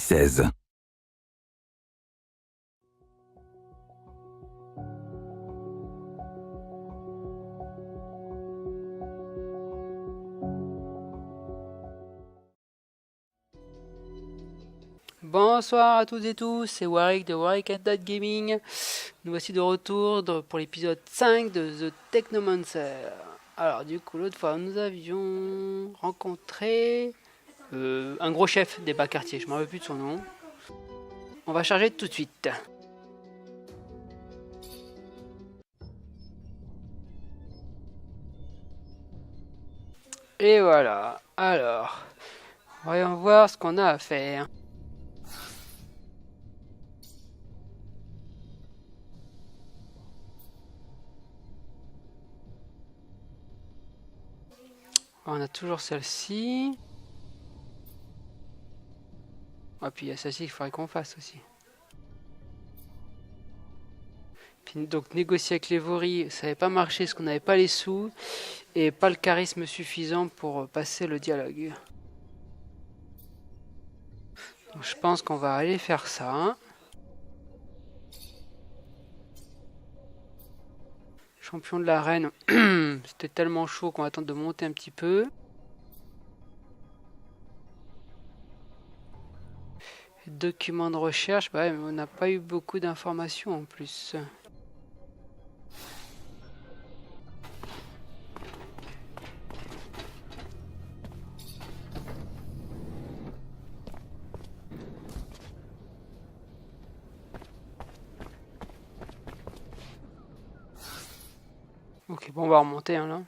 16. Bonsoir à toutes et tous, c'est Waric de Waric&Dan Gaming. Nous voici de retour pour l'épisode 5 de The Technomancer. Alors du coup, l'autre fois, nous avions rencontré un gros chef des bas quartiers, je ne me rappelle plus de son nom. On va charger tout de suite. Et voilà, alors, voyons voir ce qu'on a à faire. On a toujours celle-ci. Et puis il y a celle-ci qu'il faudrait qu'on fasse aussi. Puis, donc négocier avec les Vauris, ça n'avait pas marché parce qu'on n'avait pas les sous et pas le charisme suffisant pour passer le dialogue. Donc, je pense qu'on va aller faire ça. Champion de l'arène, c'était tellement chaud qu'on va attendre de monter un petit peu. Documents de recherche, bah ouais, mais on n'a pas eu beaucoup d'informations en plus. Ok, bon, on va remonter hein, là.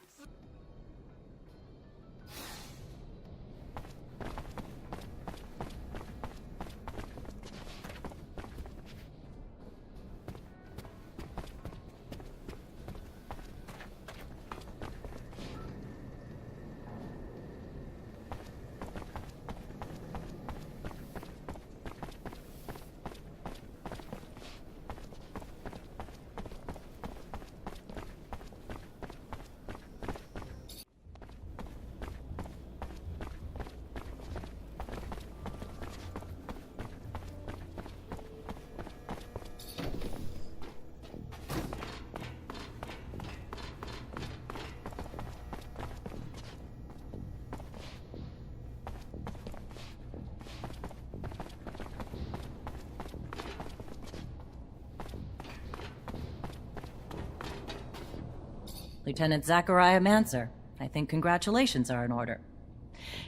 Lieutenant Zachariah Mancer, I think congratulations are in order.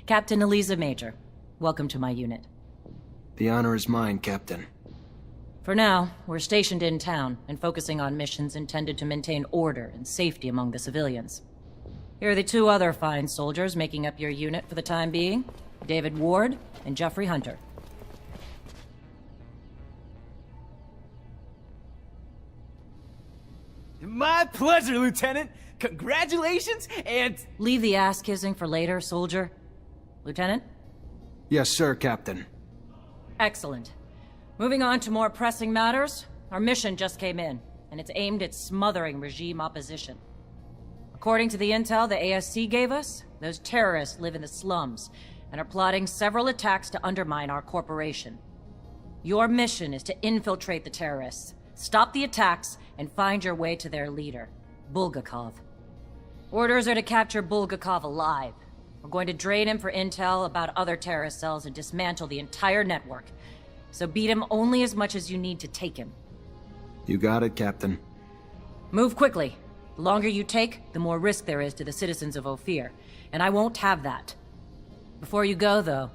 Captain Eliza Major, welcome to my unit. The honor is mine, Captain. For now, we're stationed in town and focusing on missions intended to maintain order and safety among the civilians. Here are the two other fine soldiers making up your unit for the time being, David Ward and Jeffrey Hunter. My pleasure, Lieutenant! Congratulations, and... Leave the ass-kissing for later, soldier. Lieutenant? Yes, sir, Captain. Excellent. Moving on to more pressing matters, our mission just came in, and it's aimed at smothering regime opposition. According to the intel the ASC gave us, those terrorists live in the slums, and are plotting several attacks to undermine our corporation. Your mission is to infiltrate the terrorists, stop the attacks, and find your way to their leader, Bulgakov. Orders are to capture Bulgakov alive. We're going to drain him for intel about other terrorist cells and dismantle the entire network. So beat him only as much as you need to take him. You got it, Captain. Move quickly. The longer you take, the more risk there is to the citizens of Ophir, and I won't have that. Before you go, though,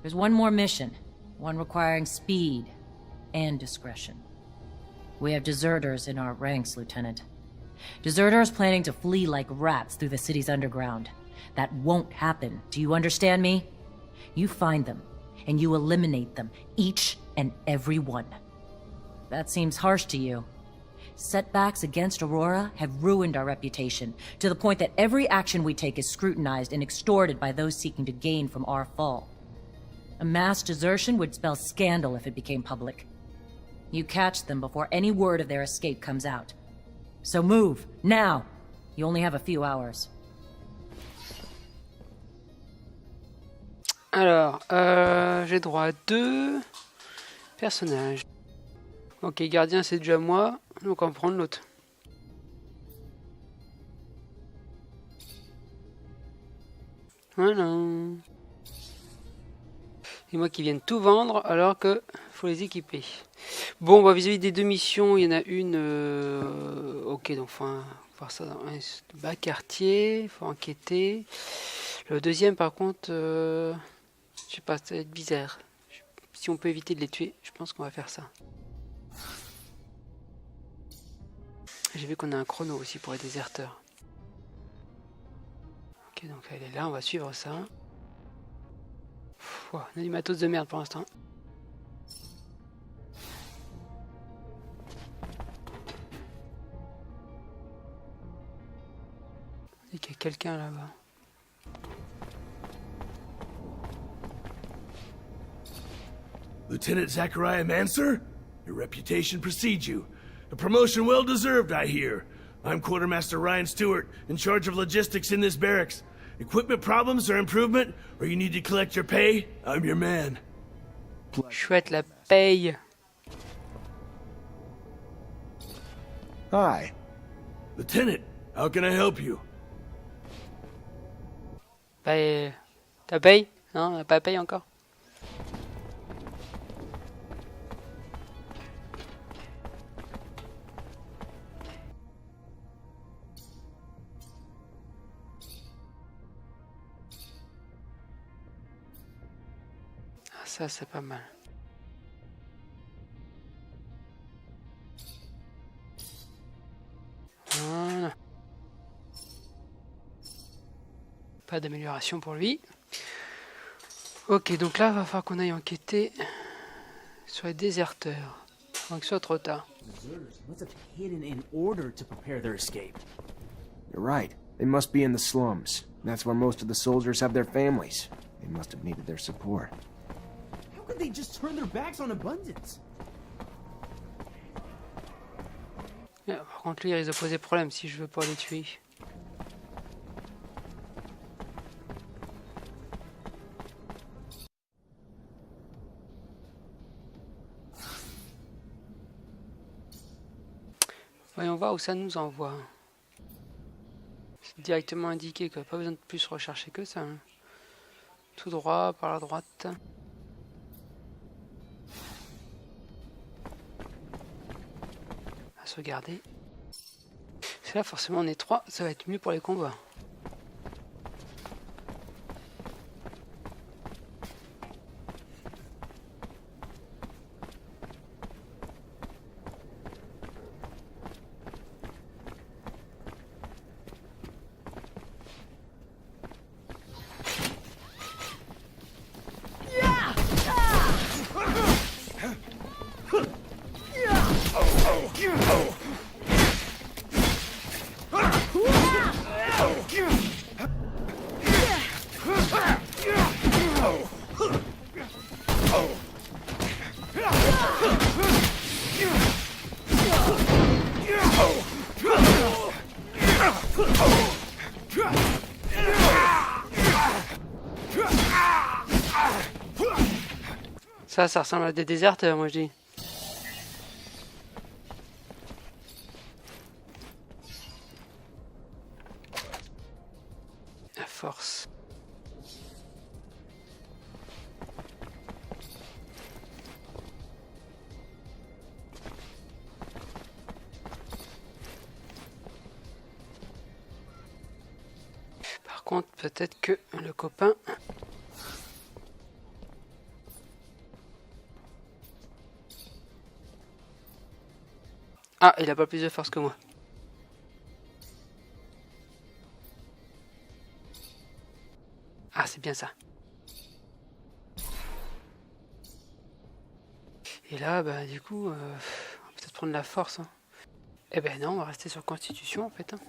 there's one more mission, one requiring speed and discretion. We have deserters in our ranks, Lieutenant. Deserters planning to flee like rats through the city's underground. That won't happen, do you understand me? You find them, and you eliminate them, each and every one. That seems harsh to you. Setbacks against Aurora have ruined our reputation, to the point that every action we take is scrutinized and extorted by those seeking to gain from our fall. A mass desertion would spell scandal if it became public. You catch them before any word of their escape comes out. So move, now! You only have a few hours. Alors, j'ai droit à 2 personnages. Ok, gardien c'est déjà moi, donc on va prendre l'autre. Voilà. Et moi qui viennent tout vendre alors que faut les équiper. Bon, bah, vis-à-vis des 2 missions, il y en a une. Ok, donc faut voir ça dans un bas quartier, il faut enquêter. Le deuxième, par contre, je sais pas, ça va être bizarre. Si on peut éviter de les tuer, je pense qu'on va faire ça. J'ai vu qu'on a un chrono aussi pour les déserteurs. Ok, donc elle est là, on va suivre ça. On a du matos de merde pour l'instant. Il y a quelqu'un là-bas. Lieutenant Zachariah Manser? Your reputation precedes you. A promotion well deserved, I hear. I'm Quartermaster Ryan Stewart, in charge of logistics in this barracks. Equipment problems or improvement, or you need to collect your pay? I'm your man. Chouette, la paye. Hi. Lieutenant, how can I help you? Bah, t'as paye? Non, on n'a pas payé encore. Ah, ça c'est pas mal. Voilà. Pas d'amélioration pour lui. Ok, donc là, il va falloir qu'on aille enquêter sur les déserteurs. Avant que ce soit trop tard. Deserters must have hidden in order to prepare their escape. You're right. They must be in the slums. That's where most of the soldiers have their families. They must have needed their support. How could they just turn their backs on abundance? Par contre, lui, il risque de poser problème si je veux pas les tuer. Voyons voir où ça nous envoie. C'est directement indiqué qu'il n'y a pas besoin de plus rechercher que ça. Hein. Tout droit, par la droite. À sauvegarder. C'est là, forcément, on est 3, ça va être mieux pour les combats. Ça ressemble à des déserteurs, moi je dis. À force. Par contre, peut-être que le copain... Ah, il a pas plus de force que moi. Ah, c'est bien ça. Et là, bah du coup, on va peut-être prendre la force. Hein. Eh ben non, on va rester sur Constitution en fait. Hein.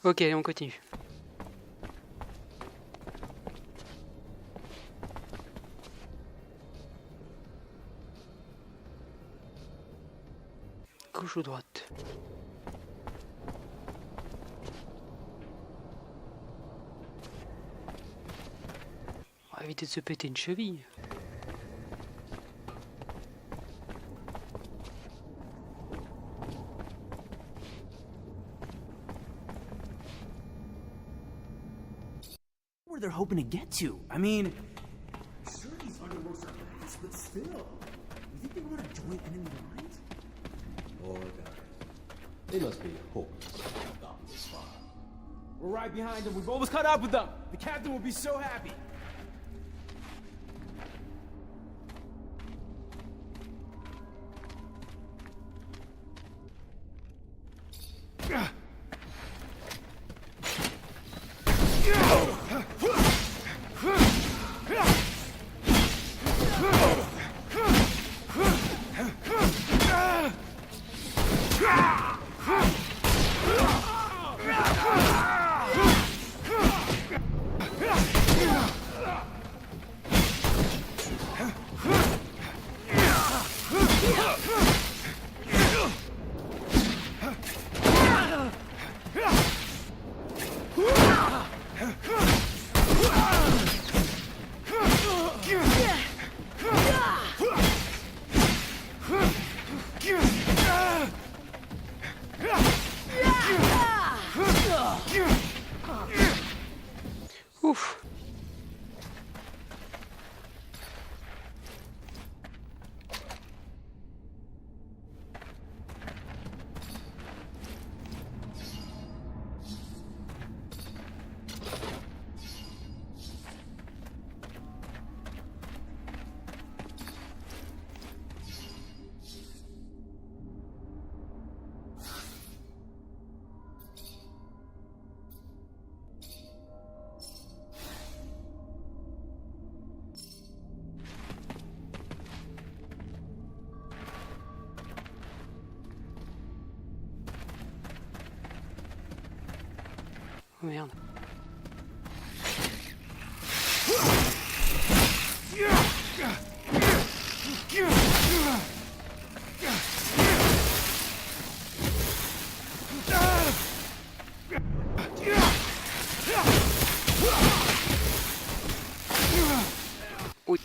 Ok, on continue. Gauche ou droite? éviter de se péter une cheville. Where they're hoping to get to? I mean, sure these underworlds are fast, but still. You think they want to join enemy lines? Poor guys. They must be hopeless to have gotten this far. We're right behind them. We've almost caught up with them. The captain will be so happy. Ouf. Oh merde. Oui.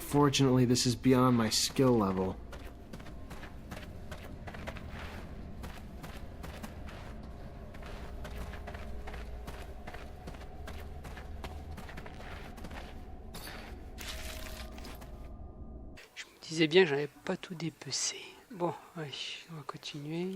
Fortunately, this is beyond my skill level. Je me disais bien que j'avais pas tout dépecé. Bon, allez, on va continuer.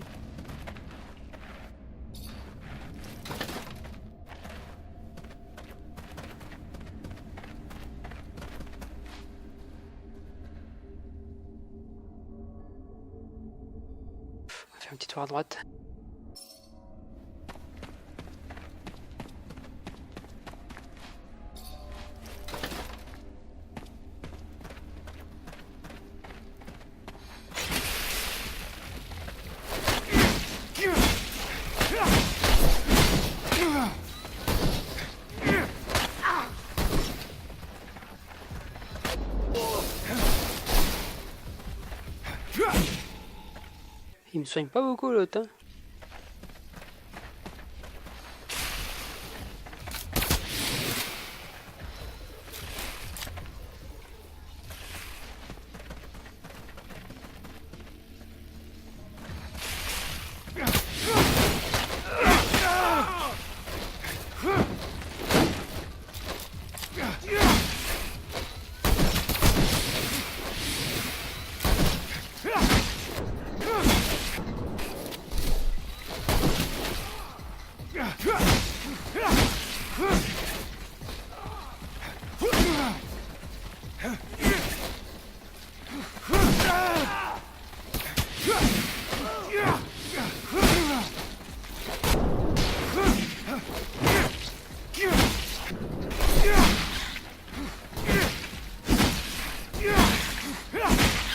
On va faire un petit tour à droite. Il me soigne pas beaucoup l'autre, hein.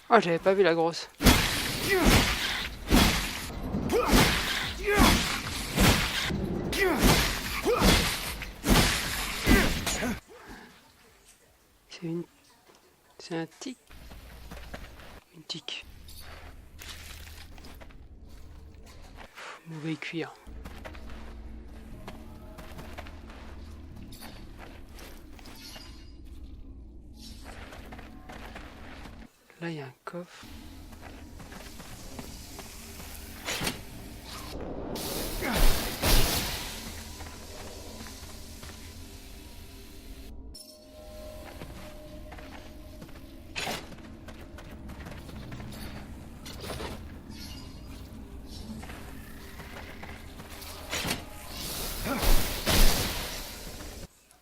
Ah, j'avais pas vu la grosse. C'est un tic. Une tique. Mauvais cuir. Là, il y a un coffre.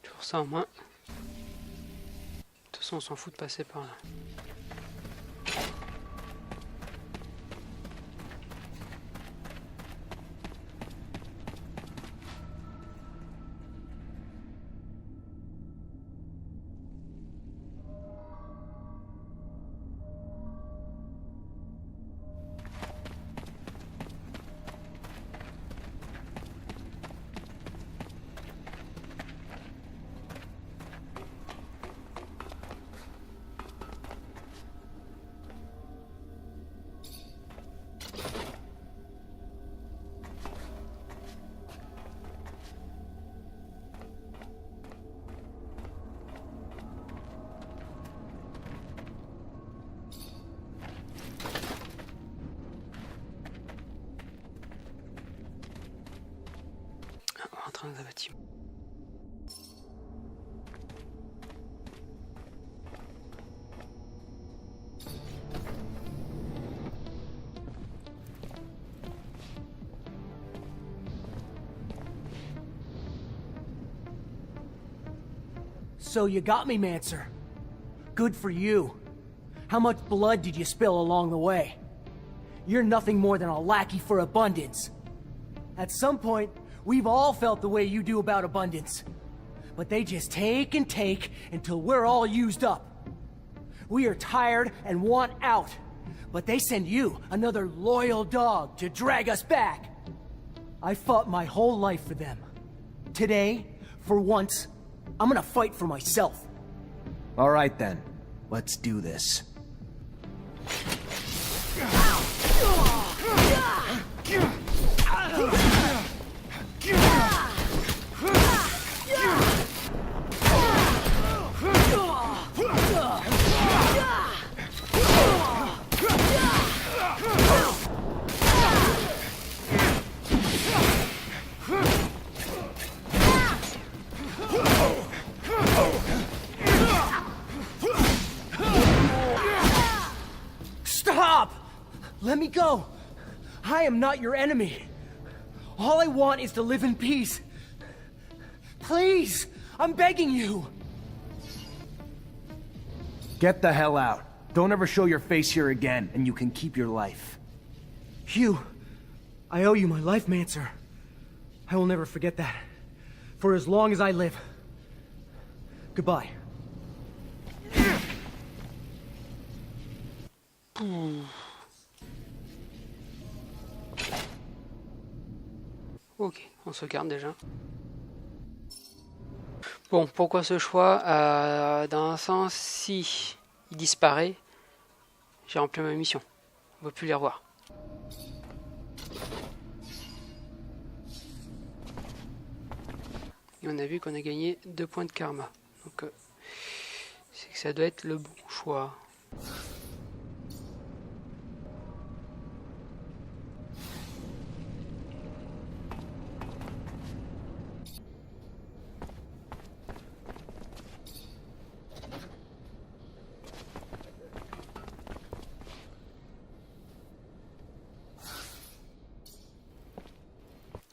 Toujours ça en main. De toute façon, on s'en fout de passer par là. Dans un bâtiment. So you got me, Mancer. Good for you. How much blood did you spill along the way? You're nothing more than a lackey for abundance. At some point, we've all felt the way you do about abundance. But they just take and take until we're all used up. We are tired and want out. But they send you, another loyal dog, to drag us back. I fought my whole life for them. Today, for once, I'm gonna fight for myself. All right then, let's do this. Stop! Let me go. I am not your enemy. All I want is to live in peace. Please, I'm begging you. Get the hell out. Don't ever show your face here again, and you can keep your life. Hugh, I owe you my life, Mancer. I will never forget that. For as long as I live. Goodbye. Ok, on se garde déjà. Bon, pourquoi ce choix? Dans un sens, si il disparaît, j'ai rempli ma mission. On ne va plus les revoir. Et on a vu qu'on a gagné 2 points de karma. Donc, c'est que ça doit être le bon choix.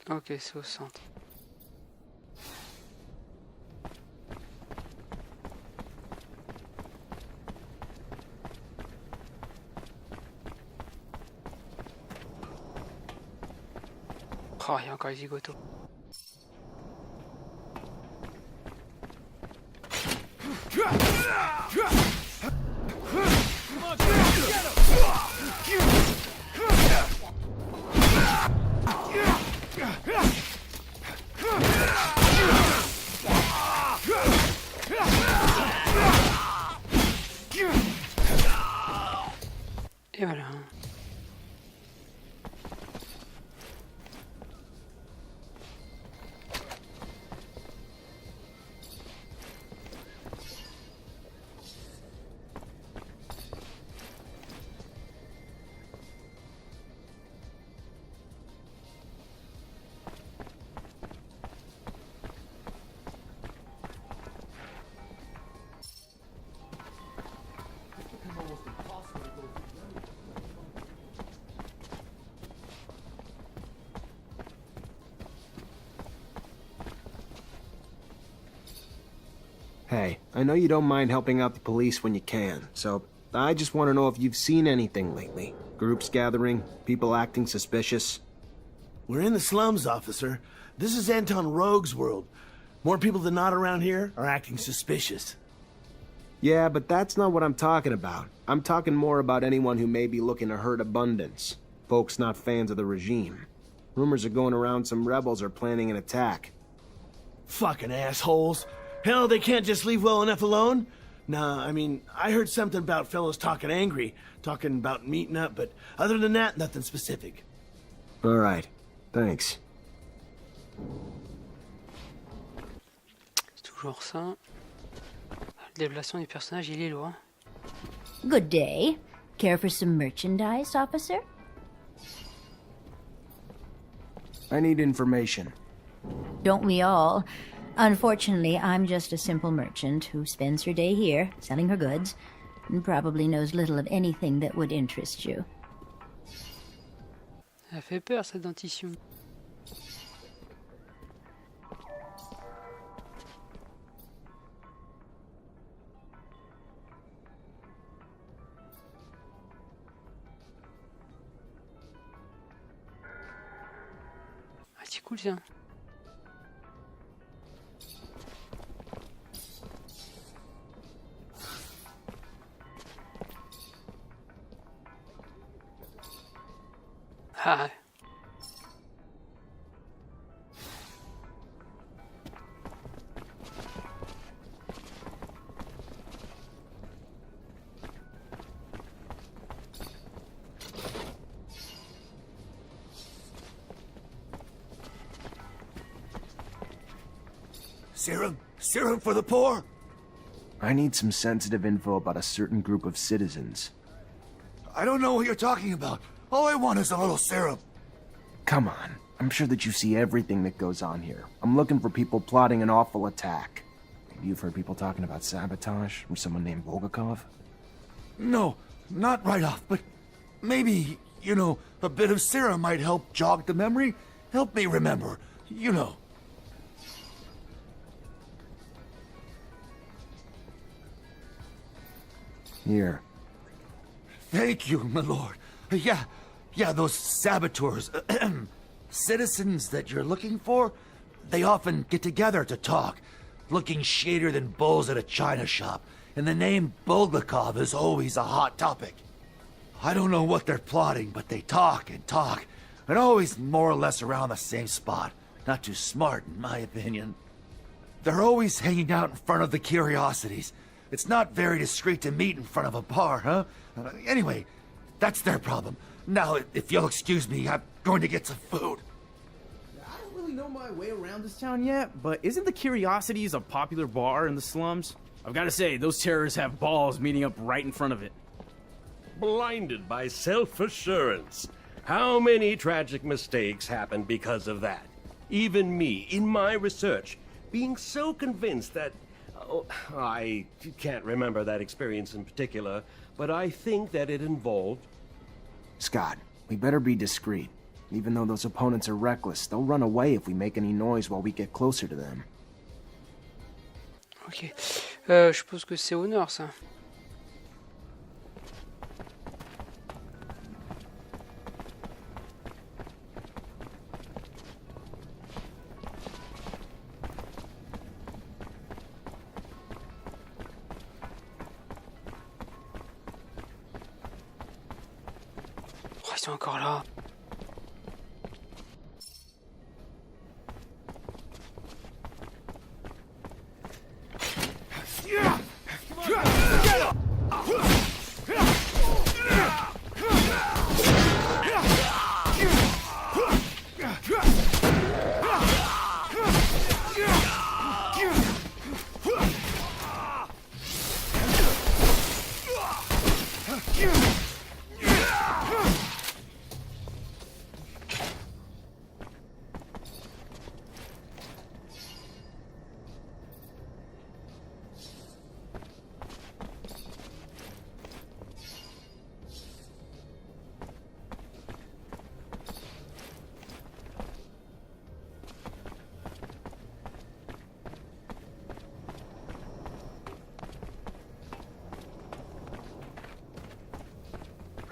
Ok, c'est au centre. Oh, il y a encore les zigotos. Come on, get him! Et voilà. Hey, I know you don't mind helping out the police when you can, so I just want to know if you've seen anything lately. Groups gathering, people acting suspicious. We're in the slums, officer. This is Anton Rogue's world. More people than not around here are acting suspicious. Yeah, but that's not what I'm talking about. I'm talking more about anyone who may be looking to hurt abundance. Folks not fans of the regime. Rumors are going around some rebels are planning an attack. Fucking assholes. Hell, they can't just leave well enough alone? Nah, I mean, I heard something about fellows talking angry, talking about meeting up, but other than that, nothing specific. All right. Thanks. C'est toujours ça. Le déplacement du personnage, il est loin. Good day. Care for some merchandise, officer? I need information. Don't we all? Unfortunately, I'm just a simple merchant who spends her day here, selling her goods, and probably knows little of anything that would interest you. Elle fait peur, cette dentition. Ah, c'est cool, ça. Ah. Serum? Serum for the poor? I need some sensitive info about a certain group of citizens. I don't know what you're talking about. All I want is a little serum. Come on. I'm sure that you see everything that goes on here. I'm looking for people plotting an awful attack. Maybe you've heard people talking about sabotage from someone named Bulgakov? No, not right off, but maybe, you know, a bit of serum might help jog the memory. Help me remember, you know. Here. Thank you, my lord. Yeah, those saboteurs, citizens that you're looking for, they often get together to talk, looking shadier than bulls at a china shop, and the name Bulgakov is always a hot topic. I don't know what they're plotting, but they talk, and always more or less around the same spot. Not too smart, in my opinion. They're always hanging out in front of the curiosities. It's not very discreet to meet in front of a bar, huh? Anyway, that's their problem. Now, if you'll excuse me, I'm going to get some food. I don't really know my way around this town yet, but isn't the Curiosities a popular bar in the slums? I've got to say, those terrorists have balls meeting up right in front of it. Blinded by self-assurance. How many tragic mistakes happen because of that? Even me, in my research, being so convinced that... Oh, I can't remember that experience in particular, but I think that it involved... Scott, we better be discreet. Even though those opponents are reckless, they'll run away if we make any noise while we get closer to them. Ok. Je suppose que c'est au nord, ça. Oh, ils sont encore là.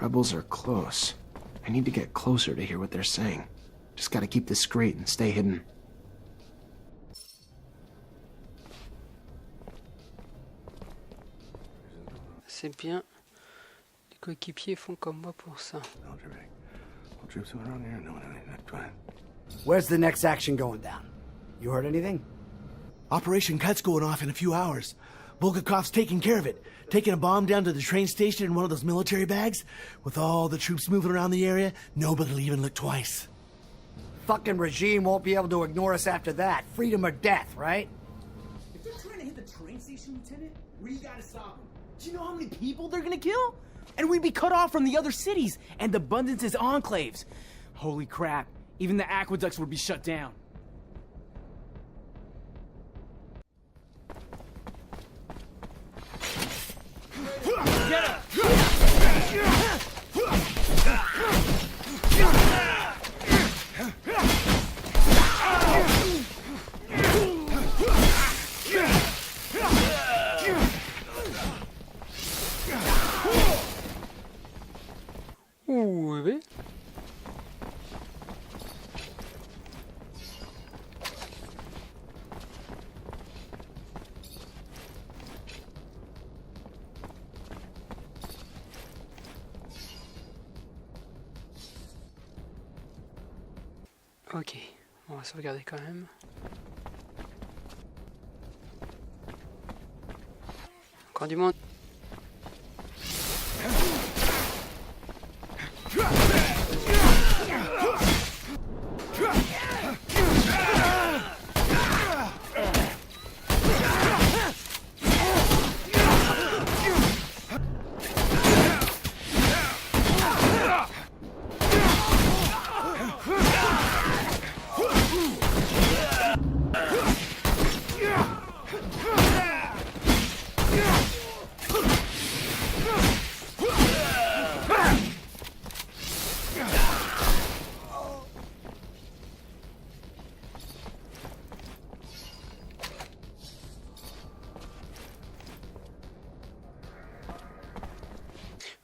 Rebels are close. I need to get closer to hear what they're saying. Just gotta keep discreet and stay hidden. C'est bien. Les coéquipiers font comme moi pour ça. Where's the next action going down? You heard anything? Operation Cut's going off in a few hours. Bulgakov's taking care of it. Taking a bomb down to the train station in one of those military bags. With all the troops moving around the area, nobody'll even look twice. Fucking regime won't be able to ignore us after that. Freedom or death, right? If they're trying to hit the train station, Lieutenant, we gotta stop them. Do you know how many people they're gonna kill? And we'd be cut off from the other cities and Abundance's enclaves. Holy crap, even the aqueducts would be shut down. Get up! Oui. Ok, on va sauvegarder quand même. Encore du monde.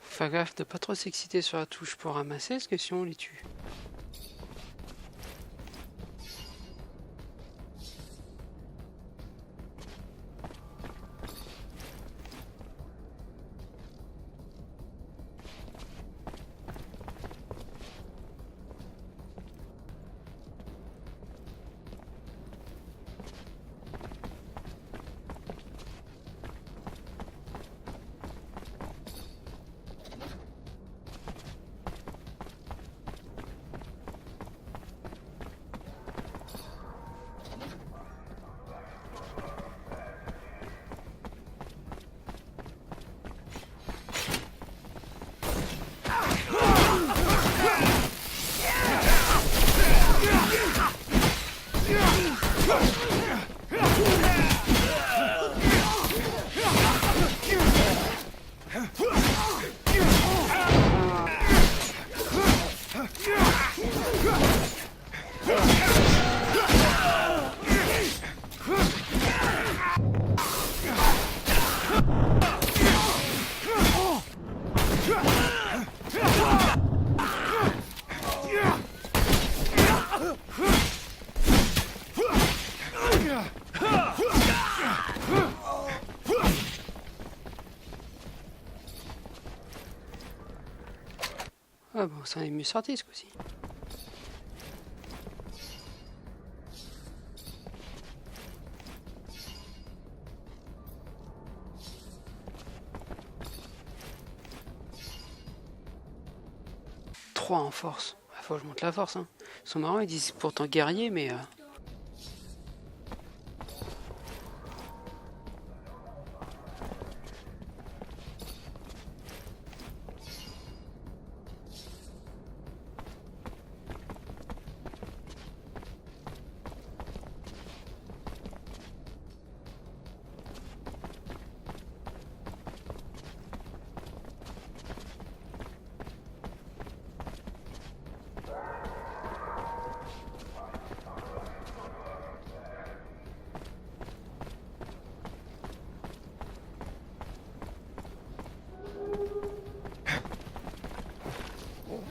Fais gaffe de pas trop s'exciter sur la touche pour ramasser, parce que sinon on les tue. Ah bon, ça en est mieux sorti ce coup-ci. Trois en force. Faut que je monte la force. Hein. Ils sont marrants, ils disent pourtant guerrier, mais...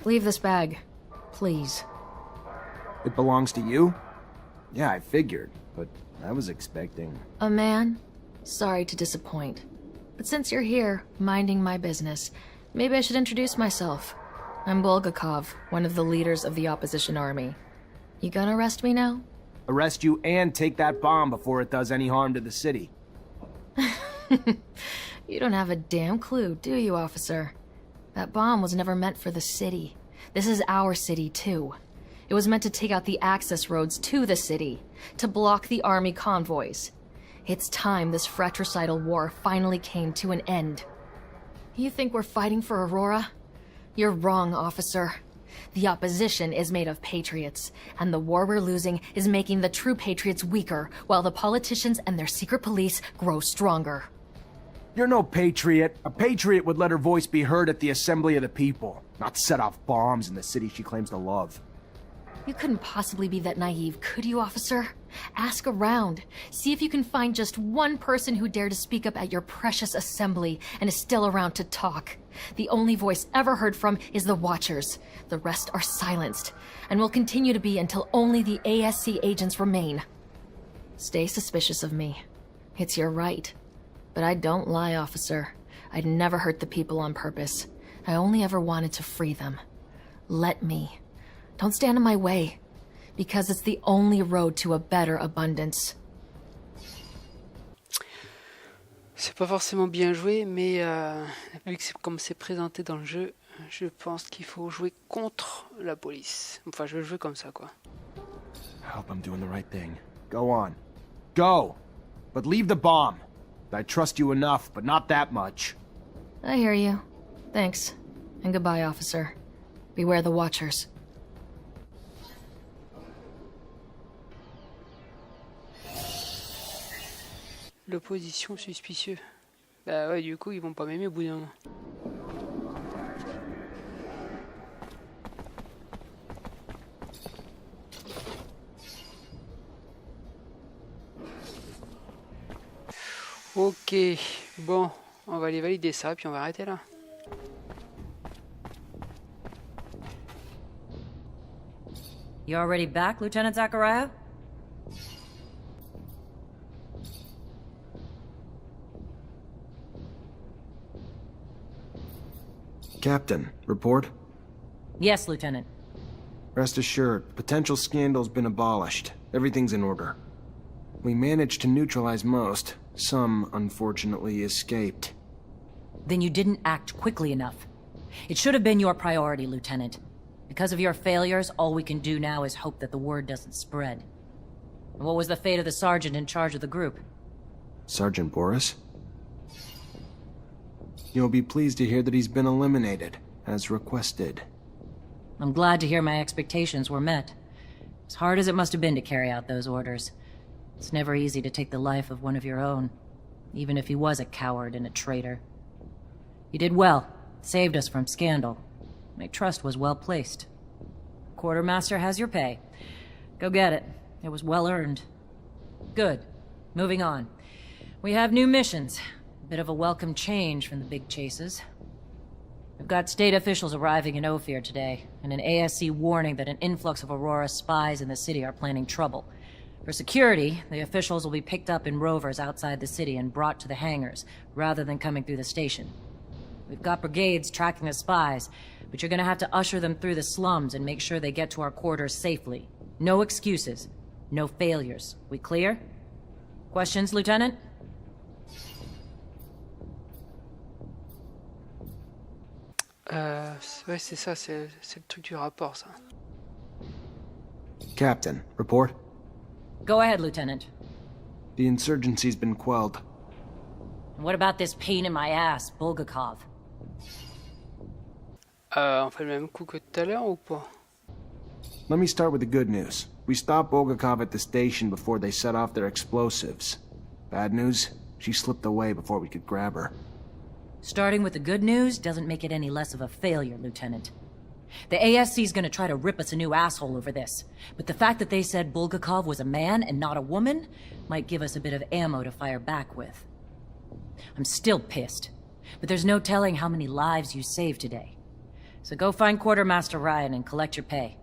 Leave this bag. Please. It belongs to you? Yeah, I figured, but I was expecting... A man? Sorry to disappoint. But since you're here, minding my business, maybe I should introduce myself. I'm Bulgakov, one of the leaders of the opposition army. You gonna arrest me now? Arrest you and take that bomb before it does any harm to the city. You don't have a damn clue, do you, officer? That bomb was never meant for the city. This is our city, too. It was meant to take out the access roads to the city, to block the army convoys. It's time this fratricidal war finally came to an end. You think we're fighting for Aurora? You're wrong, officer. The opposition is made of patriots, and the war we're losing is making the true patriots weaker, while the politicians and their secret police grow stronger. You're no patriot. A patriot would let her voice be heard at the assembly of the people, not set off bombs in the city she claims to love. You couldn't possibly be that naive, could you, officer? Ask around. See if you can find just one person who dared to speak up at your precious assembly and is still around to talk. The only voice ever heard from is the Watchers. The rest are silenced, and will continue to be until only the ASC agents remain. Stay suspicious of me. It's your right. But I don't lie, officer. I'd never hurt the people on purpose. I only ever wanted to free them. Let me. Don't stand in my way, because it's the only road to a better abundance. C'est pas forcément bien joué, mais vu que c'est comme c'est présenté dans le jeu, je pense qu'il faut jouer contre la police. Enfin, je vais jouer comme ça, quoi. I hope I'm doing the right thing. Go on. Go! But leave the bomb. I trust you enough, but not that much. I hear you. Thanks. And goodbye, officer. Beware the Watchers. L'opposition suspicieux. Bah ouais, du coup, ils vont pas m'aimer au bout d'un moment. Ok, bon, on va aller valider ça, puis on va arrêter là. You already back, Lieutenant Zachariah? Captain, report? Yes, Lieutenant. Rest assured, potential scandal's been abolished. Everything's in order. We managed to neutralize most. Some, unfortunately, escaped. Then you didn't act quickly enough. It should have been your priority, Lieutenant. Because of your failures, all we can do now is hope that the word doesn't spread. And what was the fate of the sergeant in charge of the group? Sergeant Boris? You'll be pleased to hear that he's been eliminated, as requested. I'm glad to hear my expectations were met. As hard as it must have been to carry out those orders, it's never easy to take the life of one of your own, even if he was a coward and a traitor. You did well, saved us from scandal. My trust was well placed. Quartermaster has your pay. Go get it. It was well earned. Good. Moving on. We have new missions. A bit of a welcome change from the big chases. We've got state officials arriving in Ophir today, and an ASC warning that an influx of Aurora spies in the city are planning trouble. For security, the officials will be picked up in rovers outside the city and brought to the hangars, rather than coming through the station. We've got brigades tracking the spies, but you're gonna have to usher them through the slums and make sure they get to our quarters safely. No excuses. No failures. We clear? Questions, Lieutenant? Ouais, c'est ça, c'est le truc du rapport, ça. Captain, report? Go ahead, Lieutenant. The insurgency's been quelled. And what about this pain in my ass, Bulgakov? On fait le même coup que tout à l'heure ou pas? Let me start with the good news. We stopped Bulgakov at the station before they set off their explosives. Bad news? She slipped away before we could grab her. Starting with the good news doesn't make it any less of a failure, Lieutenant. The ASC's gonna try to rip us a new asshole over this, but the fact that they said Bulgakov was a man and not a woman might give us a bit of ammo to fire back with. I'm still pissed, but there's no telling how many lives you saved today. So go find Quartermaster Ryan and collect your pay.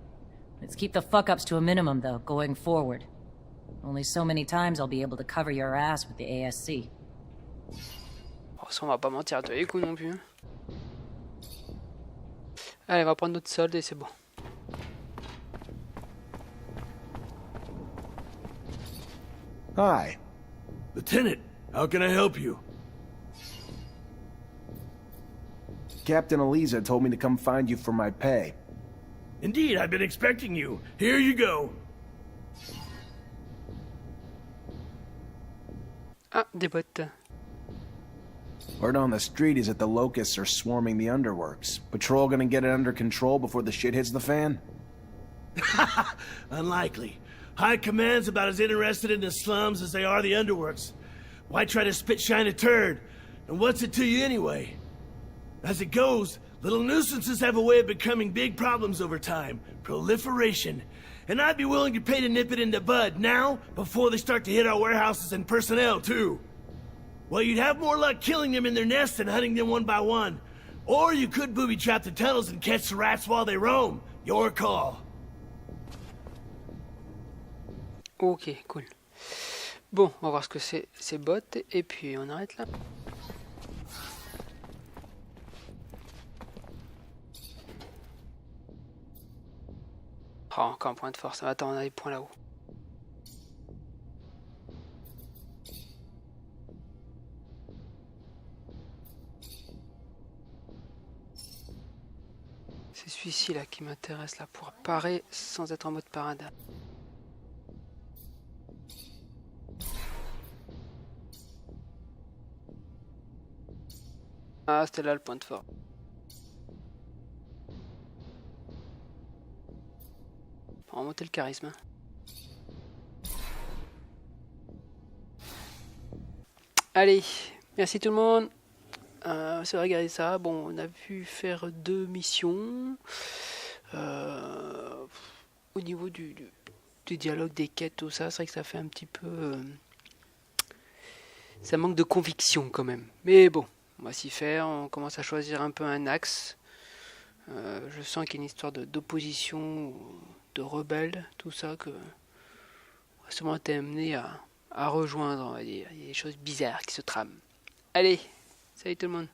Let's keep the fuck-ups to a minimum, though, going forward. Only so many times I'll be able to cover your ass with the ASC. Oh, ça, on va pas mentir, tu as les coups non plus. Allez, on va prendre notre solde et c'est bon. Hi. Lieutenant, how can I help you? Captain Eliza told me to come find you for my pay. Indeed, I've been expecting you. Here you go. Ah, des bottes. Word on the street is that the locusts are swarming the underworks. Patrol gonna get it under control before the shit hits the fan? Unlikely. High Command's about as interested in the slums as they are the underworks. Why try to spit-shine a turd? And what's it to you anyway? As it goes, little nuisances have a way of becoming big problems over time. Proliferation. And I'd be willing to pay to nip it in the bud now, before they start to hit our warehouses and personnel, too. Well, you'd have more luck killing them in their nests than hunting them one by one. Or you could booby-trap the tunnels and catch the rats while they roam. Your call. Ok, cool. Bon, on va voir ce que c'est ces bottes et puis on arrête là. Oh, encore un point de force. Attends, on a les points là-haut. C'est celui-ci là qui m'intéresse là pour parer sans être en mode parade. Ah, c'était là le point de force. On va remonter le charisme. Allez, merci tout le monde. C'est regardé ça. Bon, on a pu faire 2 missions. Au niveau du dialogue, des quêtes, tout ça, c'est vrai que ça fait un petit peu... ça manque de conviction quand même. Mais bon, on va s'y faire. On commence à choisir un peu un axe. Je sens qu'il y a une histoire d'opposition, de rebelles, tout ça, que on va sûrement être amené à rejoindre, on va dire. Il y a des choses bizarres qui se trament. Allez, salut tout le monde.